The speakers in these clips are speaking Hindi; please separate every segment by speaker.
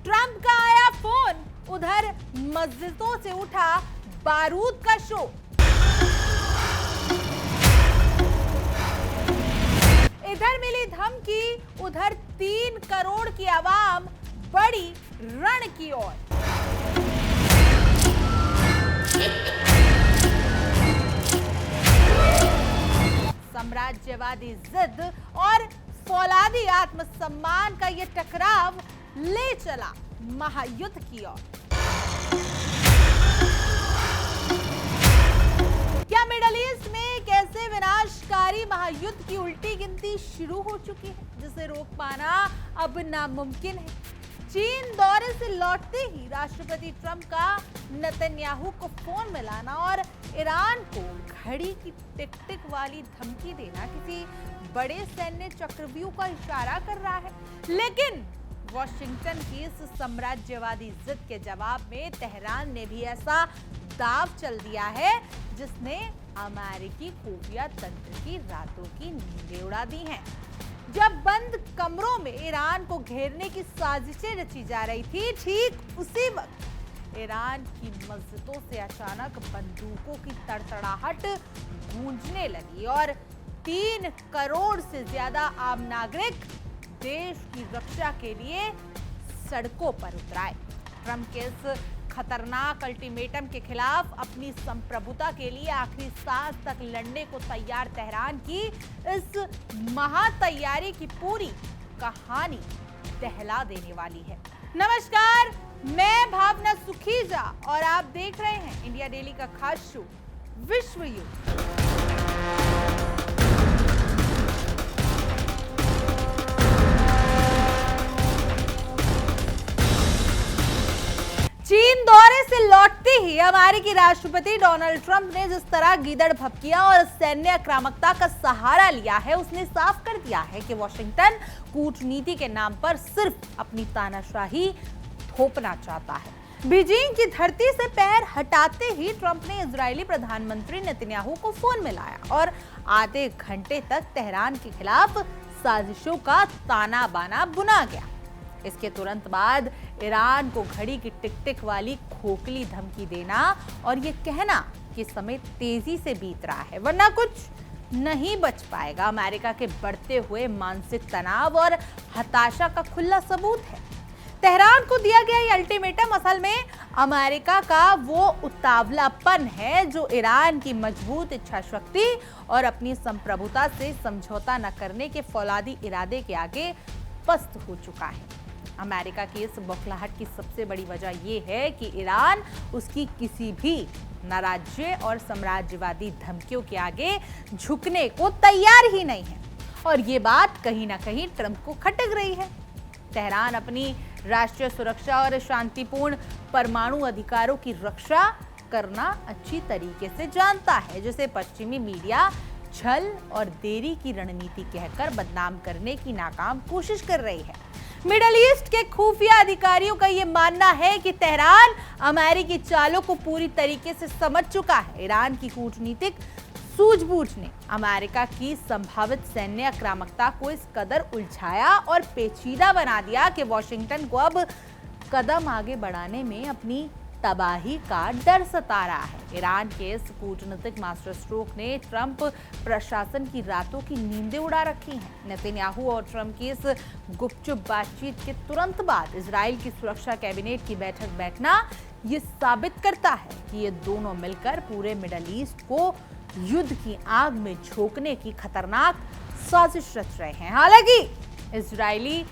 Speaker 1: ट्रंप का आया फोन, उधर मस्जिदों से उठा बारूद का शो। इधर मिली धमकी, उधर 3 करोड़ की आवाम बड़ी रण की ओर। साम्राज्यवादी जिद और फौलादी आत्मसम्मान का यह टकराव ले चला महायुद्ध की ओर। क्या मिडल ईस्ट में एक ऐसे विनाशकारी महायुद्ध की उल्टी गिनती शुरू हो चुकी है जिसे रोक पाना अब नामुमकिन है? चीन दौरे से लौटते ही राष्ट्रपति ट्रंप का नेतन्याहू को फोन मिलाना और ईरान को घड़ी की टिक टिक वाली धमकी देना किसी बड़े सैन्य चक्रव्यूह का इशारा कर रहा है। लेकिन वॉशिंगटन की इस साम्राज्यवादी जिद के जवाब में तेहरान ने भी ऐसा दांव चल दिया है जिसने अमेरिकी खुफिया तंत्र की रातों की नींदें उड़ा दी हैं। जब बंद कमरों में ईरान को घेरने की साजिशें रची जा रही थी, ठीक उसी वक्त ईरान की मस्जिदों से अचानक बंदूकों की तड़तड़ाहट गूंजने लगी और 3 करोड़ से ज्यादा आम नागरिक देश की रक्षा के लिए सड़कों पर उतर आए। ट्रंप के इस खतरनाक अल्टीमेटम के खिलाफ अपनी संप्रभुता के लिए आखिरी सांस तक लड़ने को तैयार तेहरान की इस महातैयारी की पूरी कहानी दहला देने वाली है। नमस्कार, मैं भावना सुखीजा और आप देख रहे हैं इंडिया डेली का खास शो विश्व युद्ध। चीन दौरे से लौटते ही अमेरिकी राष्ट्रपति डोनाल्ड ट्रंप ने जिस तरह गीदड़ भभकिया और सैन्य आक्रामकता का सहारा लिया है, उसने साफ कर दिया है कि वॉशिंगटन कूटनीति के नाम पर सिर्फ अपनी तानाशाही थोपना चाहता है। बीजिंग की धरती से पैर हटाते ही ट्रंप ने इजरायली प्रधानमंत्री नेतन्याहू को फोन मिलाया और आधे घंटे तक तेहरान के खिलाफ साजिशों का ताना बाना बुना गया। इसके तुरंत बाद ईरान को घड़ी की टिक टिक वाली खोखली धमकी देना और ये कहना कि समय तेजी से बीत रहा है वरना कुछ नहीं बच पाएगा, अमेरिका के बढ़ते हुए मानसिक तनाव और हताशा का खुला सबूत है। तेहरान को दिया गया ये अल्टीमेटम असल में अमेरिका का वो उतावलापन है जो ईरान की मजबूत इच्छा शक्ति और अपनी संप्रभुता से समझौता न करने के फौलादी इरादे के आगे पस्त हो चुका है। अमेरिका की इस बौखलाहट की सबसे बड़ी वजह यह है कि ईरान उसकी किसी भी नाराज्य और साम्राज्यवादी धमकियों के आगे झुकने को तैयार ही नहीं है और ये बात कहीं ना कहीं ट्रंप को खटक रही है। तेहरान अपनी राष्ट्रीय सुरक्षा और शांतिपूर्ण परमाणु अधिकारों की रक्षा करना अच्छी तरीके से जानता है, जिसे पश्चिमी मीडिया छल और देरी की रणनीति कहकर बदनाम करने की नाकाम कोशिश कर रही है। मिडल ईस्ट के खुफिया अधिकारियों का यह मानना है कि तेहरान अमेरिकी चालों को पूरी तरीके से समझ चुका है। ईरान की कूटनीतिक सूझबूझ ने अमेरिका की संभावित सैन्य आक्रामकता को इस कदर उलझाया और पेचीदा बना दिया कि वॉशिंगटन को अब कदम आगे बढ़ाने में अपनी तबाही का डर सता रहा है। ईरान के इस कूटनीतिक मास्टर स्ट्रोक ने ट्रंप प्रशासन की रातों की नींदें उड़ा रखी हैं। नेतन्याहू और ट्रंप की इस गुपचुप बातचीत के तुरंत बाद इजराइल की सुरक्षा कैबिनेट की बैठक बैठना ये साबित करता है कि ये दोनों मिलकर पूरे मिडल ईस्ट को युद्ध की आग में झोंकने की खतरनाक साजिश रच रहे हैं। हालांकि इजरायली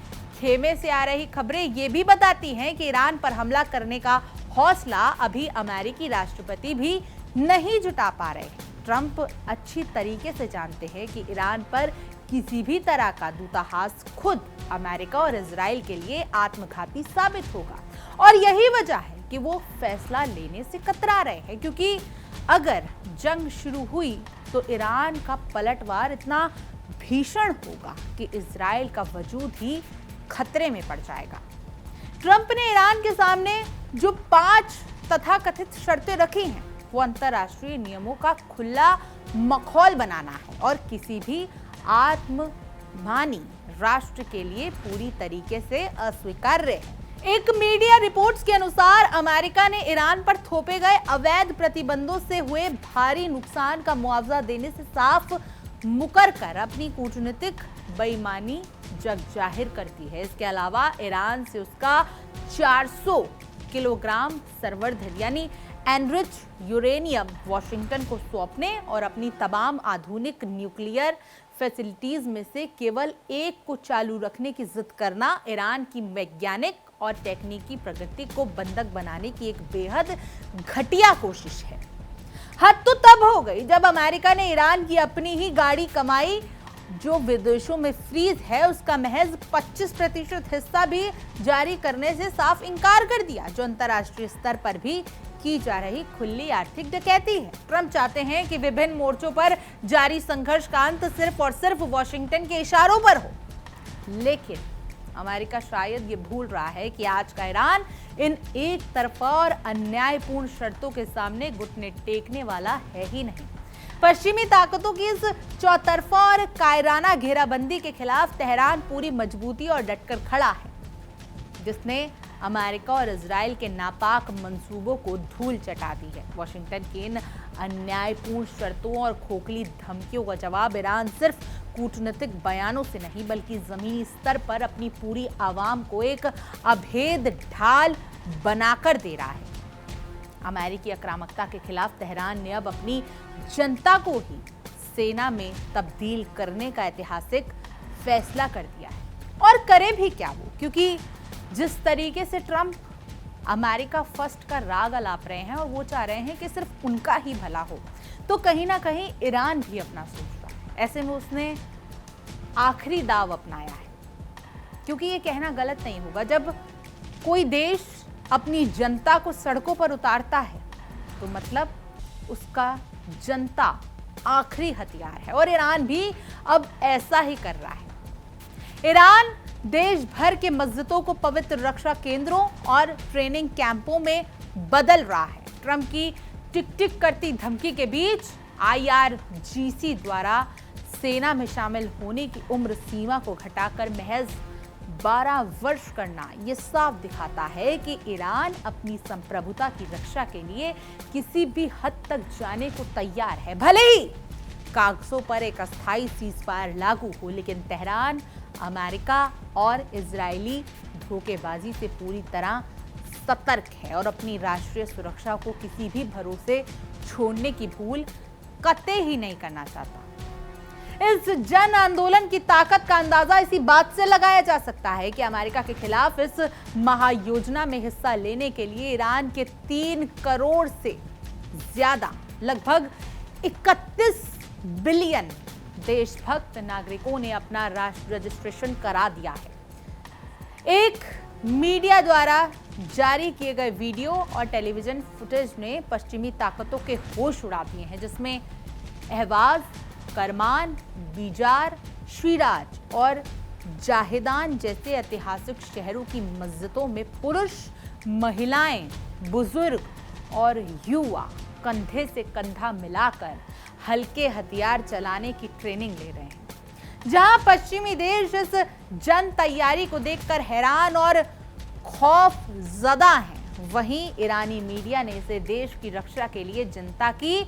Speaker 1: खेमे से आ रही खबरें ये भी बताती हैं कि ईरान पर हमला करने का हौसला अभी अमेरिकी राष्ट्रपति भी नहीं जुटा पा रहे हैं। ट्रंप अच्छी तरीके से जानते हैं कि ईरान पर किसी भी तरह का दूतावास खुद अमेरिका और इजराइल के लिए आत्मघाती साबित होगा और यही वजह है कि वो फैसला लेने से कतरा रहे हैं, क्योंकि अगर जंग शुरू हुई तो ईरान का पलटवार इतना भीषण होगा कि इजराइल का वजूद ही खतरे में पड़ जाएगा। ट्रंप ने ईरान के सामने जो 5 तथाकथित शर्तें रखी हैं वो अंतर्राष्ट्रीय नियमों का खुला मखौल बनाना है और किसी भी आत्ममानी राष्ट्र के लिए पूरी तरीके से अस्वीकार्य है। एक मीडिया रिपोर्ट्स के अनुसार अमेरिका ने ईरान पर थोपे गए अवैध प्रतिबंधों से हुए भारी नुकसान का मुआवजा देने से साफ मुकर कर अपनी कूटनीतिक बेईमानी जग जाहिर करती है। इसके अलावा ईरान से उसका 400 किलोग्राम संवर्धित यानी एनरिच यूरेनियम वॉशिंगटन को सौंपने और अपनी तमाम आधुनिक न्यूक्लियर फैसिलिटीज में से केवल एक को चालू रखने की जिद करना ईरान की वैज्ञानिक और तकनीकी प्रगति को बंधक बनाने की एक बेहद घटिया कोशिश है। हद तो तब हो गई जब अमेरिका ने ईरान की अपनी ही गाड़ी कमाई जो विदेशों में फ्रीज है उसका महज 25% हिस्सा भी जारी करने से साफ इनकार कर दिया, जो अंतर्राष्ट्रीय स्तर पर भी की जा रही खुली आर्थिक डकैती है। ट्रंप चाहते हैं कि विभिन्न मोर्चों पर जारी संघर्ष का अंत सिर्फ और सिर्फ वॉशिंगटन के इशारों पर हो, लेकिन अमेरिका शायद ये भूल रहा है कि आज का ईरान इन एक तरफा और अन्यायपूर्ण शर्तों के सामने घुटने टेकने वाला है ही नहीं। पश्चिमी ताकतों की इस चौतरफा और कायराना घेराबंदी के खिलाफ तेहरान पूरी मजबूती और डटकर खड़ा है, जिसने अमेरिका और इजराइल के नापाक मंसूबों को धूल चटा दी है। वॉशिंगटन की इन अन्यायपूर्ण शर्तों और खोखली धमकियों का जवाब ईरान सिर्फ कूटनीतिक बयानों से नहीं बल्कि जमीनी स्तर पर अपनी पूरी आवाम को एक अभेद ढाल बनाकर दे रहा है। अमेरिकी आक्रामकता के खिलाफ तेहरान ने अब अपनी जनता को ही सेना में तब्दील करने का ऐतिहासिक फैसला कर दिया है। और करे भी क्या वो, क्योंकि जिस तरीके से ट्रंप अमेरिका फर्स्ट का राग अलाप रहे हैं और वो चाह रहे हैं कि सिर्फ उनका ही भला हो, तो कहीं ना कहीं ईरान भी अपना सोचता है। ऐसे में उसने आखिरी दाव अपनाया है, क्योंकि ये कहना गलत नहीं होगा, जब कोई देश अपनी जनता को सड़कों पर उतारता है तो मतलब उसका जनता आखिरी हथियार है, और ईरान भी अब ऐसा ही कर रहा है। ईरान देश भर के मस्जिदों को पवित्र रक्षा केंद्रों और ट्रेनिंग कैंपों में बदल रहा है। ट्रंप की टिक टिक करती धमकी के बीच IRGC द्वारा सेना में शामिल होने की उम्र सीमा को घटाकर महज 12 वर्ष करना ये साफ दिखाता है कि ईरान अपनी संप्रभुता की रक्षा के लिए किसी भी हद तक जाने को तैयार है। भले ही कागजों पर एक अस्थायी सीजफायर लागू हो, लेकिन तेहरान अमेरिका और इजरायली धोखेबाजी से पूरी तरह सतर्क है और अपनी राष्ट्रीय सुरक्षा को किसी भी भरोसे छोड़ने की भूल कतई ही नहीं करना चाहता। इस जन आंदोलन की ताकत का अंदाजा इसी बात से लगाया जा सकता है कि अमेरिका के खिलाफ इस महायोजना में हिस्सा लेने के लिए ईरान के 3 करोड़ से ज्यादा लगभग 31 बिलियन देशभक्त नागरिकों ने अपना राष्ट्र रजिस्ट्रेशन करा दिया है। एक मीडिया द्वारा जारी किए गए वीडियो और टेलीविजन फुटेज ने पश्चिमी ताकतों के होश उड़ा दिए हैं, जिसमें अहवाज, करमान, बीजार, शिराज और जाहिदान जैसे ऐतिहासिक शहरों की मस्जिदों में पुरुष, महिलाएं, बुजुर्ग और युवा कंधे से कंधा मिलाकर हल्के हथियार चलाने की ट्रेनिंग ले रहे हैं। जहां पश्चिमी देश इस जन तैयारी को देखकर हैरान और खौफ ज़दा हैं, वहीं ईरानी मीडिया ने इसे देश की रक्षा के लिए जनता की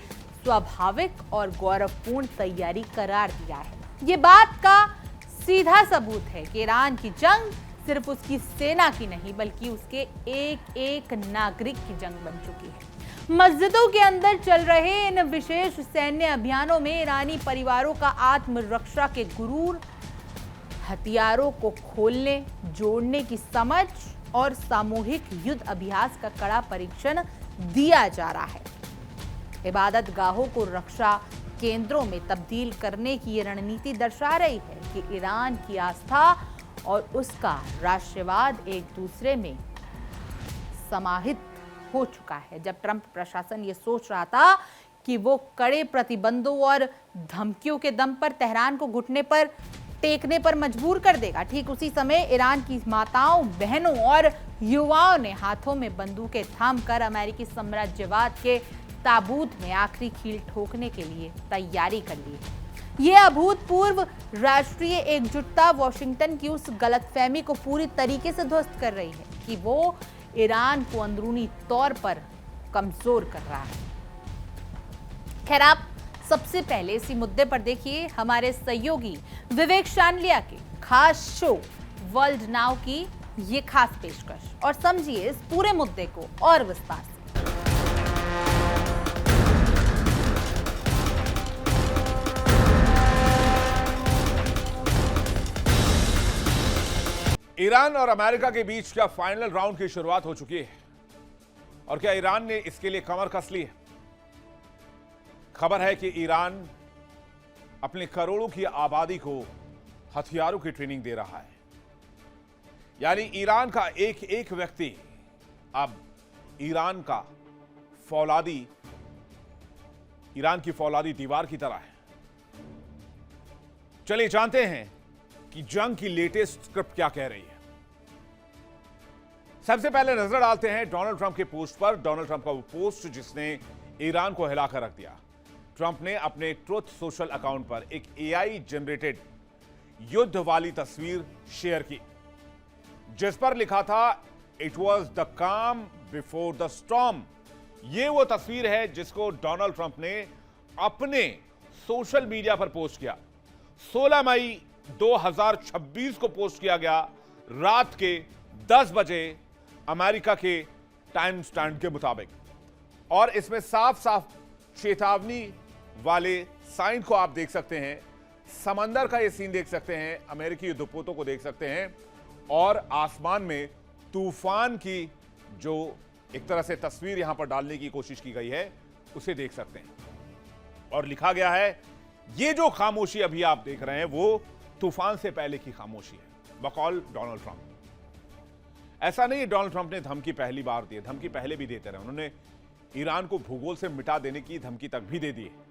Speaker 1: स्वाभाविक और गौरवपूर्ण तैयारी करार दिया है। ये बात का सीधा सबूत है कि ईरान की जंग सिर्फ उसकी सेना की नहीं बल्कि उसके एक एक नागरिक की जंग बन चुकी है। मस्जिदों के अंदर चल रहे इन विशेष सैन्य अभियानों में ईरानी परिवारों का आत्मरक्षा के गुरूर, हथियारों को खोलने, जोड़ने की समझ और सामूहिक युद्ध अभ्यास का कड़ा परीक्षण दिया जा रहा है। इबादत गाहों को रक्षा केंद्रों में तब्दील करने की ये रणनीति दर्शा रही है कि ईरान की आस्था और उसका राष्ट्रवाद एक दूसरे में समाहित हो चुका है। जब ट्रंप प्रशासन ये सोच रहा था कि वो कड़े प्रतिबंधों और धमकियों के दम पर तेहरान को घुटने पर टेकने पर मजबूर कर देगा, ठीक उसी समय ईरान की माताओं, बहनों और युवाओं ने हाथों में बंदूकें थामकर अमेरिकी साम्राज्यवाद के ताबूत में आखिरी कील ठोकने के लिए तैयारी कर ली है। ये अभूतपूर्व राष्ट्रीय एकजुटता वॉशिंगटन की उस गलतफहमी को पूरी तरीके से ध्वस्त कर रही है कि वो ईरान को अंदरूनी तौर पर कमजोर कर रहा है। खैर, आप सबसे पहले इसी मुद्दे पर देखिए हमारे सहयोगी विवेक शानलिया के खास शो वर्ल्ड नाउ की ये खास पेशकश और समझिए इस पूरे मुद्दे को और विस्तार से।
Speaker 2: ईरान और अमेरिका के बीच क्या फाइनल राउंड की शुरुआत हो चुकी है और क्या ईरान ने इसके लिए कमर कस ली है? खबर है कि ईरान अपने करोड़ों की आबादी को हथियारों की ट्रेनिंग दे रहा है। यानी ईरान का एक एक व्यक्ति अब ईरान की फौलादी दीवार की तरह है। चलिए जानते हैं कि जंग की लेटेस्ट स्क्रिप्ट क्या कह रही है। सबसे पहले नजर डालते हैं डोनाल्ड ट्रंप के पोस्ट पर। डोनाल्ड ट्रंप का वो पोस्ट जिसने ईरान को हिलाकर रख दिया। ट्रंप ने अपने ट्रुथ सोशल अकाउंट पर एक एआई जनरेटेड युद्ध वाली तस्वीर शेयर की जिस पर लिखा था इट वॉज द काम बिफोर द स्टॉर्म। यह वो तस्वीर है जिसको डोनाल्ड ट्रंप ने अपने सोशल मीडिया पर पोस्ट किया। 16 मई 2026 को पोस्ट किया गया रात के 10 बजे अमेरिका के टाइम स्टैंड के मुताबिक। और इसमें साफ साफ चेतावनी वाले साइन को आप देख सकते हैं। समंदर का ये सीन देख सकते हैं, अमेरिकी युद्धपोतों को देख सकते हैं और आसमान में तूफान की जो एक तरह से तस्वीर यहां पर डालने की कोशिश की गई है उसे देख सकते हैं। और लिखा गया है ये जो खामोशी अभी आप देख रहे हैं वो तूफान से पहले की खामोशी है बकौल डोनाल्ड ट्रंप। ऐसा नहीं डोनाल्ड ट्रंप ने धमकी पहली बार दी, धमकी पहले भी देते रहे। उन्होंने ईरान को भूगोल से मिटा देने की धमकी तक भी दे दी है।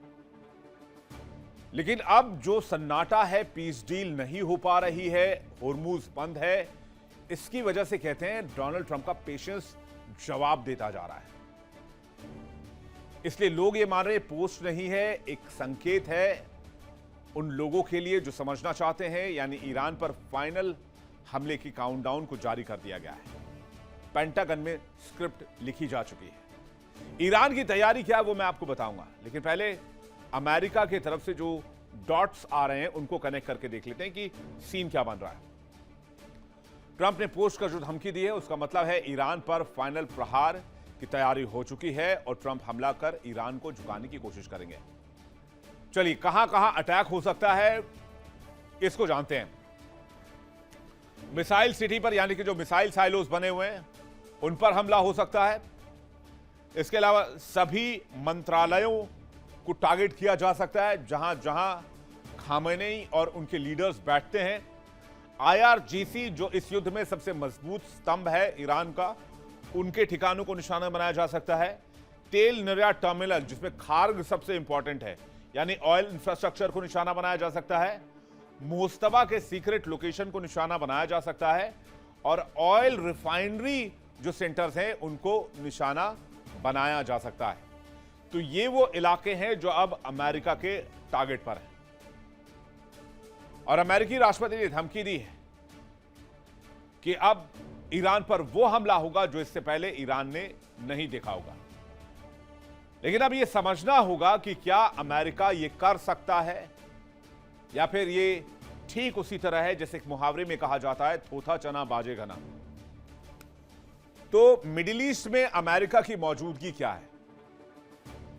Speaker 2: लेकिन अब जो सन्नाटा है, पीस डील नहीं हो पा रही है, होर्मुज बंद है, इसकी वजह से कहते हैं डोनाल्ड ट्रंप का पेशेंस जवाब देता जा रहा है। इसलिए लोग ये मान रहे पोस्ट नहीं है, एक संकेत है उन लोगों के लिए जो समझना चाहते हैं। यानी ईरान पर फाइनल हमले की काउंटडाउन को जारी कर दिया गया है। पेंटागन में स्क्रिप्ट लिखी जा चुकी है। ईरान की तैयारी क्या है वो मैं आपको बताऊंगा, लेकिन पहले अमेरिका की तरफ से जो डॉट्स आ रहे हैं उनको कनेक्ट करके देख लेते हैं कि सीन क्या बन रहा है। ट्रंप ने पोस्ट कर जो धमकी दी है उसका मतलब है ईरान पर फाइनल प्रहार की तैयारी हो चुकी है और ट्रंप हमला कर ईरान को झुकाने की कोशिश करेंगे। चलिए कहां कहां अटैक हो सकता है इसको जानते हैं। मिसाइल सिटी पर, यानी कि जो मिसाइल साइलोस बने हुए हैं उन पर हमला हो सकता है। इसके अलावा सभी मंत्रालयों को टारगेट किया जा सकता है जहां जहां खामेनेई और उनके लीडर्स बैठते हैं। आईआरजीसी जो इस युद्ध में सबसे मजबूत स्तंभ है ईरान का, उनके ठिकानों को निशाना बनाया जा सकता है। तेल निर्यात टर्मिनल जिसमें खार्ग सबसे इंपॉर्टेंट है, यानी ऑयल इंफ्रास्ट्रक्चर को निशाना बनाया जा सकता है। मोस्तफा के सीक्रेट लोकेशन को निशाना बनाया जा सकता है और ऑयल रिफाइनरी जो सेंटर्स हैं उनको निशाना बनाया जा सकता है। तो ये वो इलाके हैं जो अब अमेरिका के टारगेट पर हैं। और अमेरिकी राष्ट्रपति ने धमकी दी है कि अब ईरान पर वो हमला होगा जो इससे पहले ईरान ने नहीं देखा होगा। लेकिन अब यह समझना होगा कि क्या अमेरिका ये कर सकता है या फिर ये ठीक उसी तरह है जैसे एक मुहावरे में कहा जाता है, थोथा चना बाजे घना। तो मिडिल ईस्ट में अमेरिका की मौजूदगी क्या है,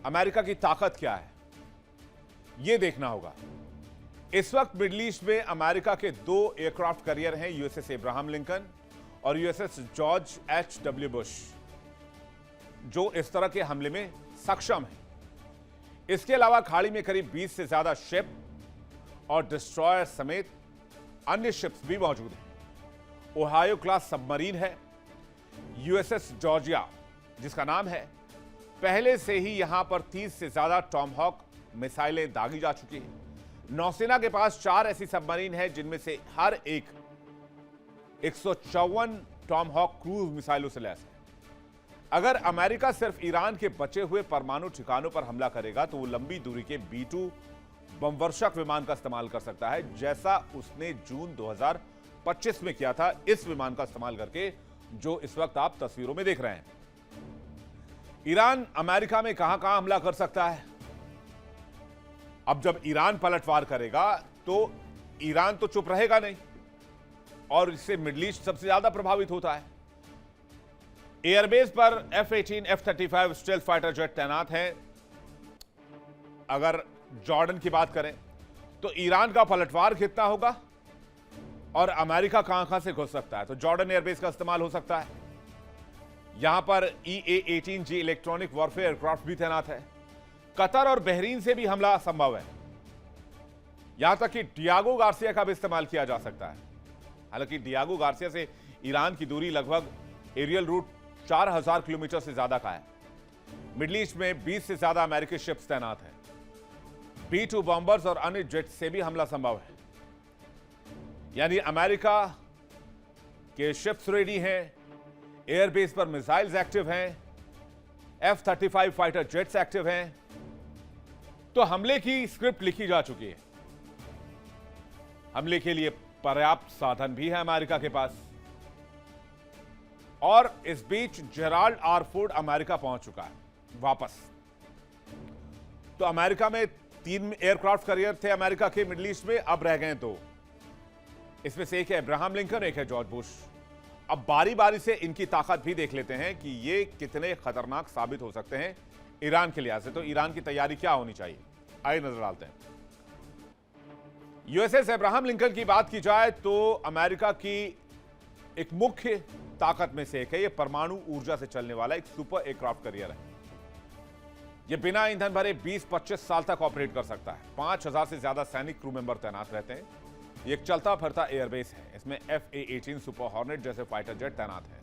Speaker 2: अमेरिका की ताकत क्या है, यह देखना होगा। इस वक्त मिडिल ईस्ट में अमेरिका के 2 एयरक्राफ्ट कैरियर हैं, यूएसएस एब्राहम लिंकन और यूएसएस जॉर्ज H.W. बुश, जो इस तरह के हमले में सक्षम है। इसके अलावा खाड़ी में करीब 20 से ज्यादा शिप और डिस्ट्रॉयर समेत अन्य शिप्स भी मौजूद हैं। ओहायो क्लास सबमरीन है। यूएसएस जॉर्जिया जिसका नाम है, पहले से ही यहां पर 30 से ज्यादा टॉमहॉक मिसाइलें दागी जा चुकी हैं। नौसेना के पास 4 ऐसी सबमरीन है जिनमें से हर एक 154 टॉमहॉक क्रूज मिसाइलों से लैस है। अगर अमेरिका सिर्फ ईरान के बचे हुए परमाणु ठिकानों पर हमला करेगा तो वो लंबी दूरी के B-2 बमवर्षक विमान का इस्तेमाल कर सकता है, जैसा उसने जून 2025 में किया था। इस विमान का इस्तेमाल करके जो इस वक्त आप तस्वीरों में देख रहे हैं। ईरान अमेरिका में कहां हमला कर सकता है। अब जब ईरान पलटवार करेगा तो ईरान तो चुप रहेगा नहीं, और इससे मिडिल ईस्ट सबसे ज्यादा प्रभावित होता है। एयरबेस पर F-18, F-35 stealth fighter jet तैनात हैं। अगर जॉर्डन की बात करें तो ईरान का पलटवार कितना होगा और अमेरिका कहां से घुस सकता है, तो जॉर्डन एयरबेस का इस्तेमाल हो सकता है। यहां पर EA-18G इलेक्ट्रॉनिक वॉरफेयर एयरक्राफ्ट भी तैनात है। कतर और बहरीन से भी हमला संभव है। यहां तक कि डियागो गार्सिया का भी इस्तेमाल किया जा सकता है। हालांकि डियागो गार्सिया से ईरान की दूरी लगभग एरियल रूट 4000 किलोमीटर से ज्यादा का है। मिडिल ईस्ट में 20 से ज्यादा अमेरिकी शिप्स तैनात हैं। B-2 बॉम्बर्स और अन्य जेट से भी हमला संभव है। यानी अमेरिका के शिप्स रेडी हैं, एयरबेस पर मिसाइल्स एक्टिव हैं, F-35 फाइटर जेट्स एक्टिव हैं। तो हमले की स्क्रिप्ट लिखी जा चुकी है। हमले के लिए पर्याप्त साधन भी है अमेरिका के पास। और इस बीच जेराल्ड आर फोर्ड अमेरिका पहुंच चुका है वापस। तो अमेरिका में 3 एयरक्राफ्ट कैरियर थे अमेरिका के मिडिल ईस्ट में, अब रह गए 2। इसमें से एक है अब्राहम लिंकन, एक है जॉर्ज बुश। अब बारी बारी से इनकी ताकत भी देख लेते हैं कि ये कितने खतरनाक साबित हो सकते हैं ईरान के लिहाज से। तो ईरान की तैयारी क्या होनी चाहिए, आइए नजर डालते हैं। यूएसएस अब्राहम लिंकन की बात की जाए तो अमेरिका की एक मुख्य ताकत में से एक है। यह परमाणु ऊर्जा से चलने वाला एक सुपर एयरक्राफ्ट कैरियर है। यह बिना ईंधन भरे 20-25 साल तक ऑपरेट कर सकता है। 5000 से ज्यादा सैनिक क्रू मेंबर तैनात रहते हैं। यह एक चलता फिरता एयरबेस है। इसमें FA-18 सुपर हॉर्नेट जैसे फाइटर जेट तैनात है।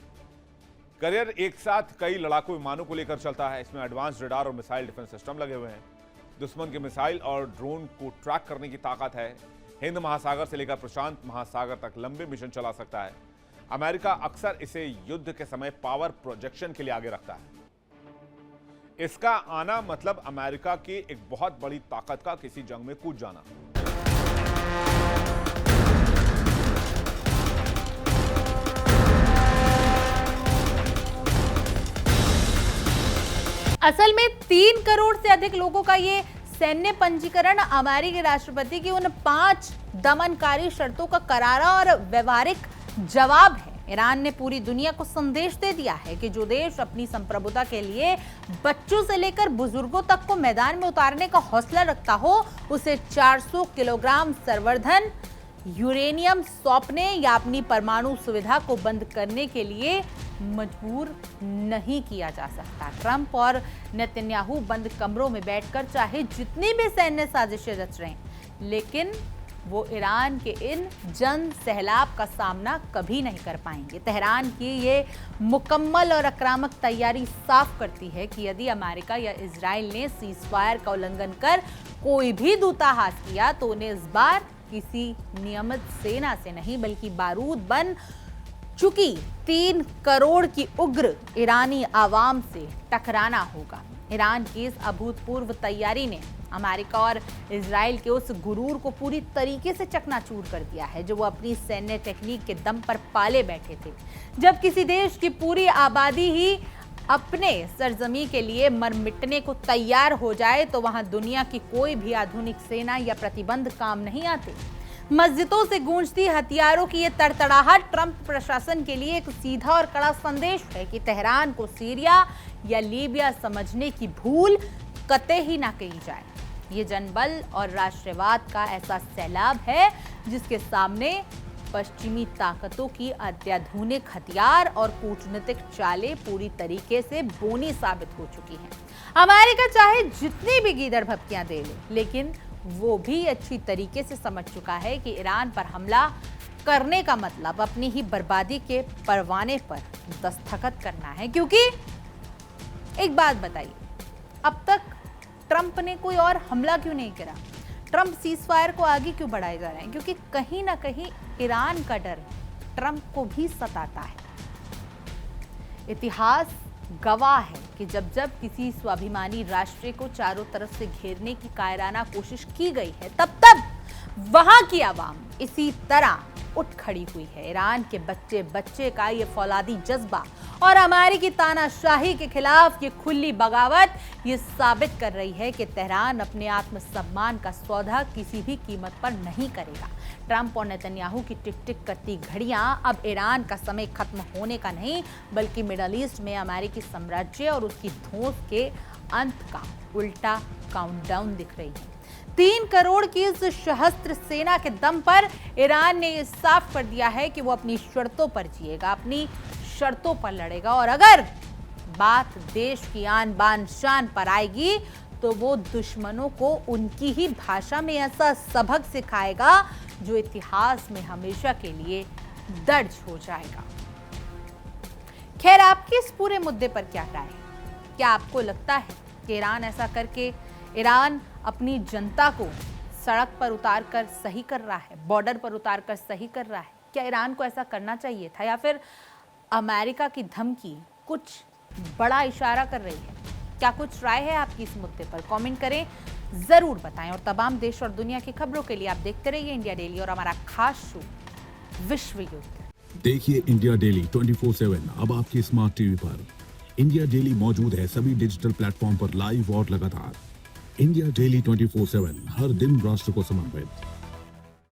Speaker 2: कैरियर एक साथ कई लड़ाकू विमानों को लेकर चलता है। इसमें एडवांस रडार और मिसाइल डिफेंस सिस्टम लगे हुए हैं। दुश्मन के मिसाइल और ड्रोन को ट्रैक करने की ताकत है। हिंद महासागर से लेकर प्रशांत महासागर तक लंबे मिशन चला सकता है। अमेरिका अक्सर इसे युद्ध के समय पावर प्रोजेक्शन के लिए आगे रखता है। इसका आना मतलब अमेरिका की एक बहुत बड़ी ताकत का किसी जंग में कूद जाना।
Speaker 1: असल में 3 करोड़ से अधिक लोगों का ये सैन्य पंजीकरण अमेरिकी राष्ट्रपति की उन 5 दमनकारी शर्तों का करारा और व्यवहारिक जवाब है। ईरान ने पूरी दुनिया को संदेश दे दिया है कि जो देश अपनी संप्रभुता के लिए बच्चों से लेकर बुजुर्गों तक को मैदान में उतारने का हौसला रखता हो, उसे 400 किलोग्राम संवर्धन यूरेनियम सौंपने या अपनी परमाणु सुविधा को बंद करने के लिए मजबूर नहीं किया जा सकता। ट्रंप और नेतन्याहू बंद कमरों में बैठकर चाहे जितनी भी सैन्य साजिशें रच रहे हैं, लेकिन वो ईरान के इन जन सैलाब का सामना कभी नहीं कर पाएंगे। तेहरान की ये मुकम्मल और आक्रामक तैयारी साफ करती है कि यदि अमेरिका या इजराइल ने सीज़फायर का उल्लंघन कर कोई भी दूताहास किया तो उन्हें इस बार किसी नियमित सेना से नहीं बल्कि बारूद बन चुकी 3 करोड़ की उग्र ईरानी आवाम से टकराना होगा। ईरान की इस अभूतपूर्व तैयारी ने अमेरिका और इजराइल के उस गुरूर को पूरी तरीके से चकनाचूर कर दिया है जो वो अपनी सैन्य टेक्निक के दम पर पाले बैठे थे। जब किसी देश की पूरी आबादी ही अपने सरजमी के लिए मर मिटने को तैयार हो जाए तो वहां दुनिया की कोई भी आधुनिक सेना या प्रतिबंध काम नहीं आते। मस्जिदों से गूंजती हथियारों की ये तड़तड़ाहट ट्रंप प्रशासन के लिए एक सीधा और कड़ा संदेश है कि तेहरान को सीरिया या लीबिया समझने की भूल कतई ना की जाए। ये जनबल और राष्ट्रवाद का ऐसा सैलाब है जिसके सामने पश्चिमी ताकतों की अत्याधुनिक हथियार और कूटनीतिक चालें पूरी तरीके से बोनी साबित हो चुकी हैं। अमेरिका चाहे जितनी भी गीदड़ भपकियां दे ले, लेकिन वो भी अच्छी तरीके से समझ चुका है कि ईरान पर हमला करने का मतलब अपनी ही बर्बादी के परवाने पर दस्तखत करना है। क्योंकि एक बात बताइए, अब तक ट्रंप ने कोई और हमला क्यों नहीं करा? ट्रंप सीज़फायर को आगे क्यों बढ़ाए जा रहे हैं? क्योंकि कहीं ना कहीं ईरान का डर ट्रंप को भी सताता है। इतिहास गवाह है कि जब जब किसी स्वाभिमानी राष्ट्र को चारों तरफ से घेरने की कायराना कोशिश की गई है, तब तब वहां की आवाम इसी तरह उठ खड़ी हुई है। ईरान के बच्चे बच्चे का ये फौलादी जज्बा और अमेरिकी तानाशाही के खिलाफ ये खुली बगावत ये साबित कर रही है कि तेहरान अपने आत्मसम्मान का सौदा किसी भी कीमत पर नहीं करेगा। ट्रंप और नेतन्याहू की टिक टिक करती घड़ियां अब ईरान का समय खत्म होने का नहीं, बल्कि मिडल ईस्ट में अमेरिकी साम्राज्य और उसकी धौंस के अंत का उल्टा काउंटडाउन दिख रही है। 3 करोड़ की इस सशस्त्र सेना के दम पर ईरान ने ये साफ कर दिया है कि वो अपनी शर्तों पर जिएगा, अपनी शर्तों पर लड़ेगा, और अगर बात देश की आन बान शान पर आएगी तो वो दुश्मनों को उनकी ही भाषा में ऐसा सबक सिखाएगा जो इतिहास में हमेशा के लिए दर्ज हो जाएगा। खैर, आपकी इस पूरे मुद्दे पर क्या राय है? क्या आपको लगता है कि ईरान ऐसा करके ईरान अपनी जनता को सड़क पर उतार कर सही कर रहा है, बॉर्डर पर उतार कर सही कर रहा है? क्या ईरान को ऐसा करना चाहिए था, या फिर अमेरिका की धमकी कुछ बड़ा इशारा कर रही है? क्या कुछ राय है आपकी इस मुद्दे पर? कमेंट करें, जरूर बताएं। और तमाम देश और दुनिया की खबरों के लिए आप देखते रहिए इंडिया डेली और हमारा खास शो विश्व युद्ध।
Speaker 3: देखिए इंडिया डेली 24/7 अब आपके स्मार्ट टीवी पर। इंडिया डेली मौजूद है सभी डिजिटल प्लेटफॉर्म पर लाइव और लगातार। इंडिया डेली 24/7 हर दिन राष्ट्र को समर्पित।